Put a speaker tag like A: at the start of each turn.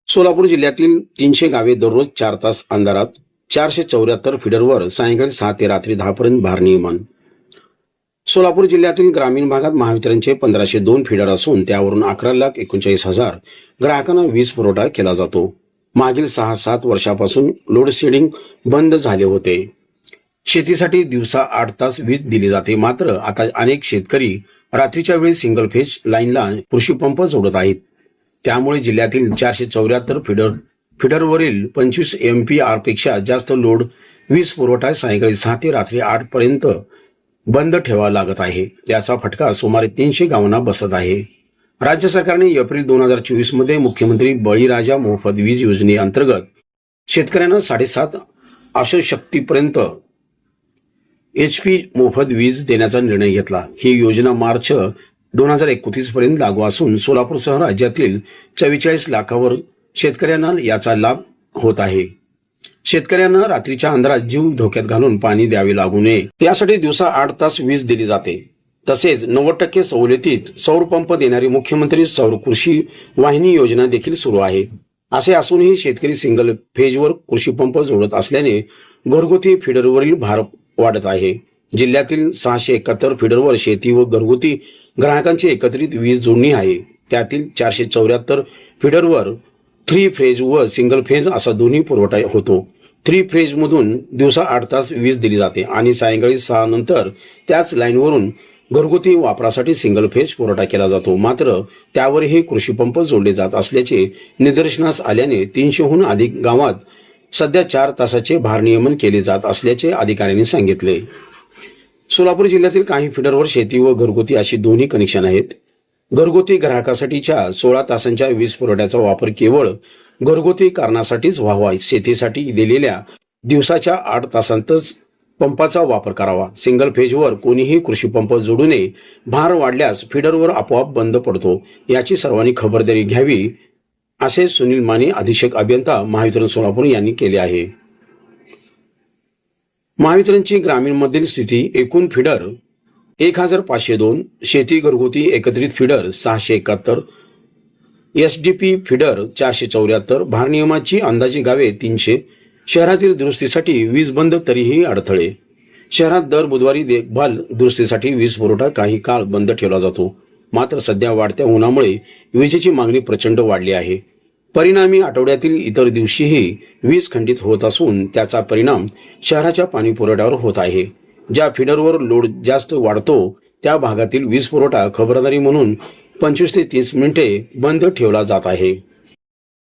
A: सोलापूर जिल्ह्यातील 300 गावे दररोज 4 तास अंधारात, 474 फिडरवर सायंकाळी 6 ते रात्री 10 पर्यंत भार नियमन. सोलापूर जिल्ह्यातील ग्रामीण भागात महावितरणचे 1502 फिडर असून त्यावरून 11,39,000 ग्राहकांना वीज पुरवठा केला जातो. मागील 6-7 वर्षापासून लोडशेडिंग बंद झाले होते. शेतीसाठी दिवसा 8 तास वीज दिली जाते. मात्र आता अनेक शेतकरी रात्रीच्या वेळी सिंगल फेज लाईनला कृषीपंप जोडत आहेत. त्यामुळे जिल्ह्यातील 474 फिडरवरील 25 MPR पेक्षा जास्त लोड वीज पुरवठा सायंकाळी 6 ते रात्री 8 पर्यंत बंद ठेवावा लागत आहे. याचा फटका सुमारे 300 गावांना बसत आहे. राज्य सरकारने एप्रिल 2024 मध्ये मुख्यमंत्री बळीराजा मोफत वीज योजनेअंतर्गत शेतकऱ्यांना 7.5 अक्षशक्तीपर्यंत HP मोफत वीज देण्याचा निर्णय घेतला. ही योजना मार्च 2031 पर्यंत लागू असून सोलापूरसह राज्यातील 44 लाखावर शेतकऱ्यांना याचा लाभ होत आहे. शेतकऱ्यांना रात्रीच्या अंधारात जीव धोक्यात घालून पाणी द्यावे लागू नये यासाठी दिवसा 8 तास वीज दिली जाते. तसेच 90% सवलतीत सौर पंप देणारी मुख्यमंत्री सौर कृषी वाहिनी योजना देखील सुरू आहे. असे असूनही शेतकरी सिंगल फेजवर कृषीपंप जोडत असल्याने घरगुती फिडरवरील भार वाढत आहे. जिल्ह्यातील 671 फिडरवर शेती व घरगुती ग्राहकांची एकत्रित वीज जोडणी आहे. त्यातील 474 फिडरवर 3 फेज व सिंगल फेज असा दोन्ही पुरवठा होतो. 3 फेज मधून दिवसा 8 तास वीज दिली जाते आणि सायंकाळी 6 नंतर त्याच लाईनवरून घरगुती वापरासाठी सिंगल फेज पुरवठा केला जातो. मात्र त्यावरही कृषीपंप जोडले जात असल्याचे निदर्शनास आल्याने 300हून अधिक गावात सध्या 4 तासाचे भारनियमन केले जात असल्याचे अधिकाऱ्यांनी सांगितले. सोलापूर जिल्ह्यातील काही फिडरवर शेती व घरगुती अशी दोन्ही कनेक्शन आहेत. घरगुती ग्राहकासाठीच्या 16 तासांच्या वीज पुरवठ्याचा वापर केवळ घरगुती कारणासाठीच व्हावा. शेतीसाठी दिलेल्या दिवसाच्या 8 तासांतच पंपाचा वापर करावा. सिंगल फेजवर कोणीही कृषीपंप जोडू नये. भार वाढल्यास फिडरवर आपोआप बंद पडतो. याची सर्वांनी खबरदारी घ्यावी असे सुनील माने, अधीक्षक अभियंता, महावितरण सोलापूर यांनी केले आहे. महावितरणची ग्रामीणमधील स्थिती: एकूण फिडर 1502, शेती घरगुती एकत्रित फिडर 671, SDP फिडर 474, भारनियमाची अंदाजे गावे 300. शहरातील दुरुस्तीसाठी वीज बंद तरीही अडथळे. शहरात दर बुधवारी देखभाल दुरुस्तीसाठी वीज पुरवठा काही काळ बंद ठेवला जातो. मात्र सध्या वाढत्या उन्हामुळे विजेची मागणी प्रचंड वाढली आहे. परिणामी आठवड्यातील इतर दिवशीही वीज खंडित होत असून त्याचा परिणाम शहराच्या पाणी पुरवठ्यावर होत आहे. ज्या फिडरवर लोड जास्त वाढतो त्या भागातील वीज पुरवठा खबरदारी म्हणून 25 ते 30 मिनिटे बंद ठेवला जात आहे.